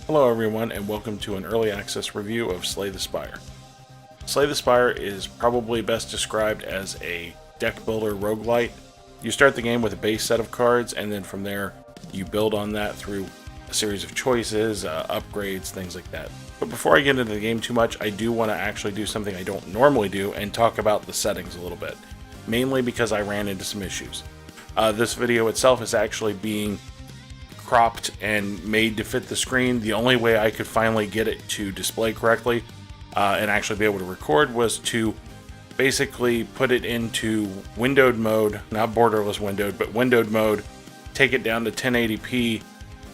Hello everyone and welcome to an early access review of Slay the Spire. Slay the Spire is probably best described as a deck builder roguelite. You start the game with a base set of cards and then from there you build on that through a series of choices, upgrades, things like that. But before I get into the game too much, I do want to actually do something I don't normally do and talk about the settings a little bit. Mainly because I ran into some issues. This video itself is actually being cropped and made to fit the screen. The only way I could finally get it to display correctly and actually be able to record was to basically put it into windowed mode, not borderless windowed, but windowed mode, take it down to 1080p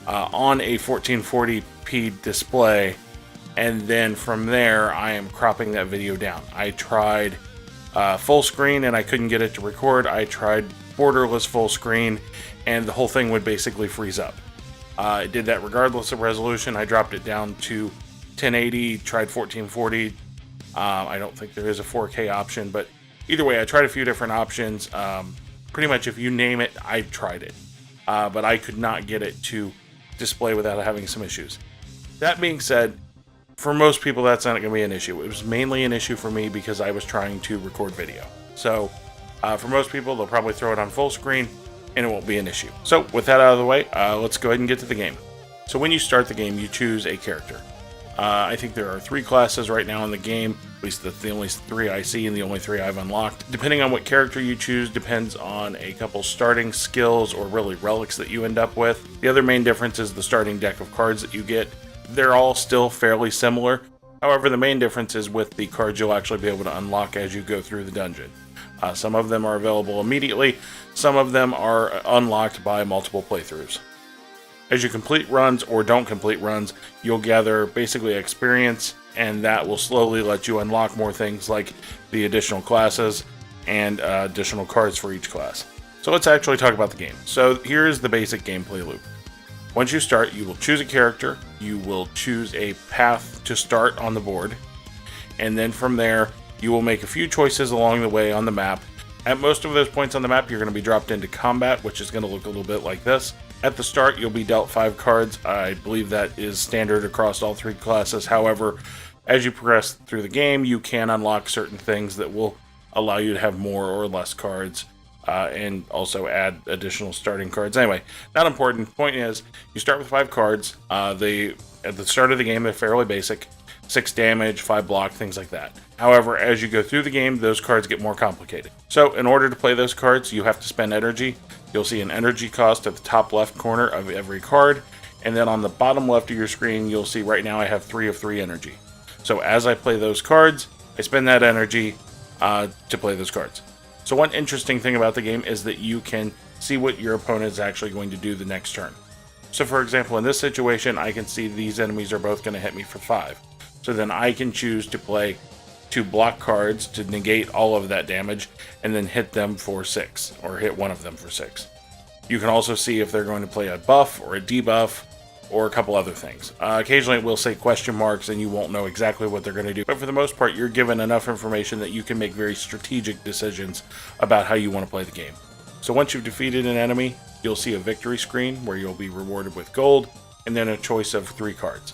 on a 1440p display, and then from there I am cropping that video down. I tried full screen and I couldn't get it to record. I tried borderless full screen and the whole thing would basically freeze up. I did that regardless of resolution. I dropped it down to 1080, tried 1440. I don't think there is a 4K option, but either way, I tried a few different options. Pretty much if you name it, I tried it. But I could not get it to display without having some issues. That being said, for most people, that's not going to be an issue. It was mainly an issue for me because I was trying to record video. So for most people, they'll probably throw it on full screen and it won't be an issue. So with that out of the way, let's go ahead and get to the game. So when you start the game, you choose a character. I think there are 3 classes right now in the game, at least that's the only 3 I see and the only 3 I've unlocked. Depending on what character you choose depends on a couple starting skills or really relics that you end up with. The other main difference is the starting deck of cards that you get. They're all still fairly similar. However, the main difference is with the cards you'll actually be able to unlock as you go through the dungeon. Some of them are available immediately, some of them are unlocked by multiple playthroughs. As you complete runs or don't complete runs, you'll gather basically experience, and that will slowly let you unlock more things like the additional classes and additional cards for each class. So let's actually talk about the game. So here's the basic gameplay loop. Once you start, you will choose a character, you will choose a path to start on the board, and then from there, you will make a few choices along the way on the map. At most of those points on the map, you're going to be dropped into combat, which is going to look a little bit like this. At the start, you'll be dealt 5 cards. I believe that is standard across all 3 classes. However, as you progress through the game, you can unlock certain things that will allow you to have more or less cards, and also add additional starting cards. Anyway, not important. Point is, you start with 5 cards. At the start of the game, they're fairly basic. 6 damage, 5 block, things like that. However, as you go through the game, those cards get more complicated. So in order to play those cards, you have to spend energy. You'll see an energy cost at the top left corner of every card. And then on the bottom left of your screen, you'll see right now I have 3 of 3 energy. So as I play those cards, I spend that energy to play those cards. So one interesting thing about the game is that you can see what your opponent is actually going to do the next turn. So for example, in this situation, I can see these enemies are both going to hit me for 5. So then I can choose to play 2 block cards to negate all of that damage and then hit them for 6, or hit one of them for 6. You can also see if they're going to play a buff or a debuff or a couple other things. Occasionally it will say question marks and you won't know exactly what they're going to do, but for the most part you're given enough information that you can make very strategic decisions about how you want to play the game. So once you've defeated an enemy, you'll see a victory screen where you'll be rewarded with gold and then a choice of 3 cards.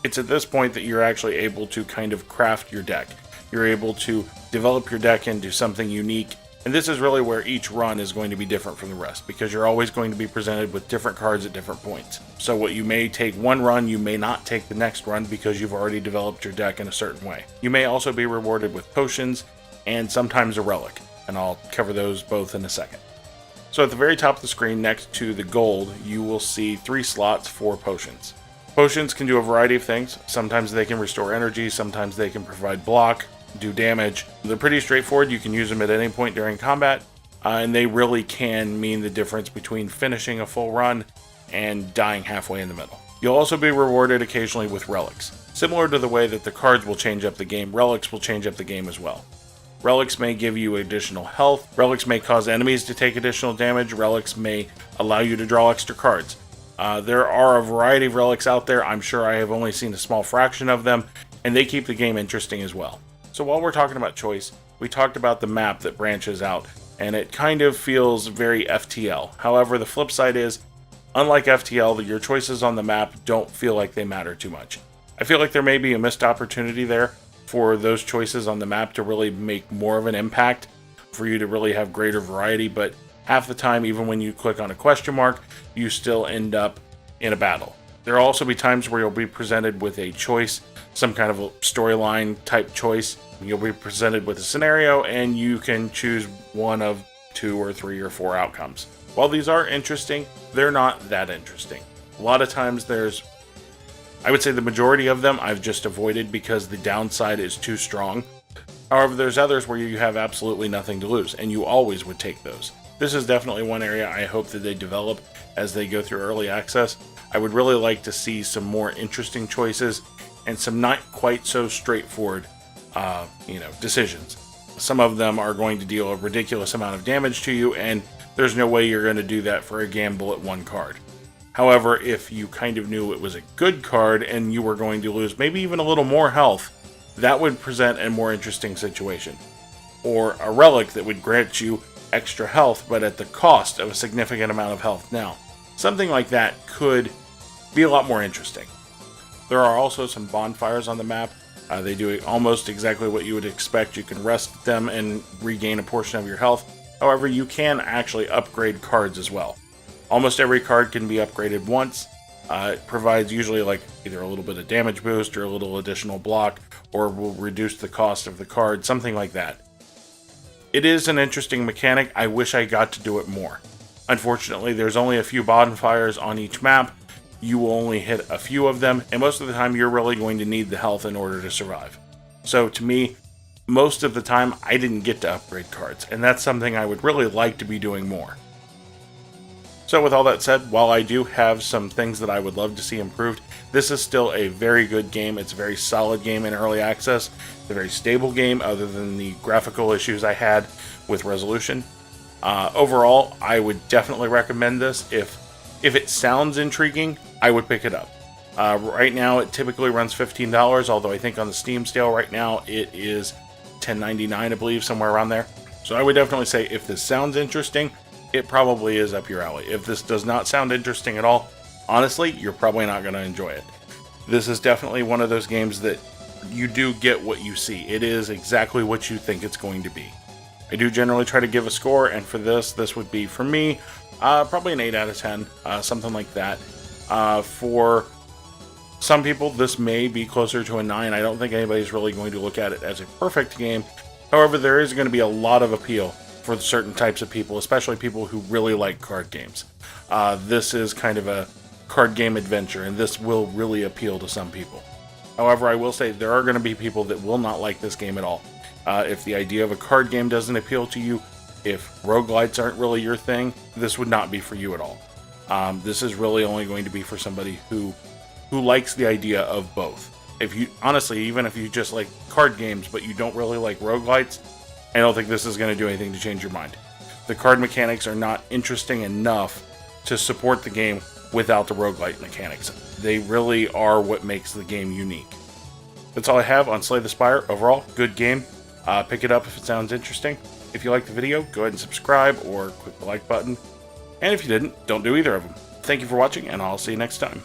It's at this point that you're actually able to kind of craft your deck. You're able to develop your deck into something unique, and this is really where each run is going to be different from the rest, because you're always going to be presented with different cards at different points. So what you may take one run, you may not take the next run because you've already developed your deck in a certain way. You may also be rewarded with potions and sometimes a relic, and I'll cover those both in a second. So at the very top of the screen next to the gold, you will see 3 slots for potions. Potions can do a variety of things. Sometimes they can restore energy, sometimes they can provide block, do damage. They're pretty straightforward. You can use them at any point during combat, and they really can mean the difference between finishing a full run and dying halfway in the middle. You'll also be rewarded occasionally with relics. Similar to the way that the cards will change up the game, relics will change up the game as well. Relics may give you additional health, relics may cause enemies to take additional damage, relics may allow you to draw extra cards. There are a variety of relics out there. I'm sure I have only seen a small fraction of them, and they keep the game interesting as well. So while we're talking about choice, we talked about the map that branches out, and it kind of feels very FTL. However, the flip side is Unlike FTL, your choices on the map don't feel like they matter too much. I feel like there may be a missed opportunity there for those choices on the map to really make more of an impact, for you to really have greater variety, but half the time, even when you click on a question mark, you still end up in a battle. There will also be times where you'll be presented with a choice, some kind of a storyline type choice. You'll be presented with a scenario and you can choose one of 2 or 3 or 4 outcomes. While these are interesting, they're not that interesting. A lot of times I would say the majority of them I've just avoided because the downside is too strong. However, there's others where you have absolutely nothing to lose, and you always would take those. This is definitely one area I hope that they develop as they go through early access. I would really like to see some more interesting choices and some not quite so straightforward decisions. Some of them are going to deal a ridiculous amount of damage to you, and there's no way you're going to do that for a gamble at 1 card. However, if you kind of knew it was a good card and you were going to lose maybe even a little more health, that would present a more interesting situation. Or a relic that would grant you extra health, but at the cost of a significant amount of health now. Something like that could be a lot more interesting. There are also some bonfires on the map. They do almost exactly what you would expect. You can rest them and regain a portion of your health. However, you can actually upgrade cards as well. Almost every card can be upgraded once. It provides usually like either a little bit of damage boost or a little additional block, or will reduce the cost of the card, something like that. It is an interesting mechanic. I wish I got to do it more. Unfortunately, there's only a few bonfires on each map. You will only hit a few of them, and most of the time you're really going to need the health in order to survive. So to me, most of the time I didn't get to upgrade cards, and that's something I would really like to be doing more. So with all that said, while I do have some things that I would love to see improved, this is still a very good game. It's a very solid game in early access. It's a very stable game other than the graphical issues I had with resolution. Overall, I would definitely recommend this. If it sounds intriguing, I would pick it up. Right now, it typically runs $15, although I think on the Steam sale right now, it is $10.99, I believe, somewhere around there. So I would definitely say if this sounds interesting, it probably is up your alley. If this does not sound interesting at all, honestly, you're probably not going to enjoy it. This is definitely one of those games that you do get what you see. It is exactly what you think it's going to be. I do generally try to give a score, and for this would be, for me, probably an 8 out of 10, something like that. For some people, this may be closer to a 9. I don't think anybody's really going to look at it as a perfect game. However, there is going to be a lot of appeal for certain types of people, especially people who really like card games. This is kind of a card game adventure, and this will really appeal to some people. However, I will say there are going to be people that will not like this game at all. If the idea of a card game doesn't appeal to you, if roguelites aren't really your thing, this would not be for you at all. This is really only going to be for somebody who likes the idea of both. If you honestly, even if you just like card games but you don't really like roguelites, I don't think this is going to do anything to change your mind. The card mechanics are not interesting enough to support the game without the roguelite mechanics. They really are what makes the game unique. That's all I have on Slay the Spire. Overall, good game. Pick it up if it sounds interesting. If you liked the video, go ahead and subscribe or click the like button. And if you didn't, don't do either of them. Thank you for watching, and I'll see you next time.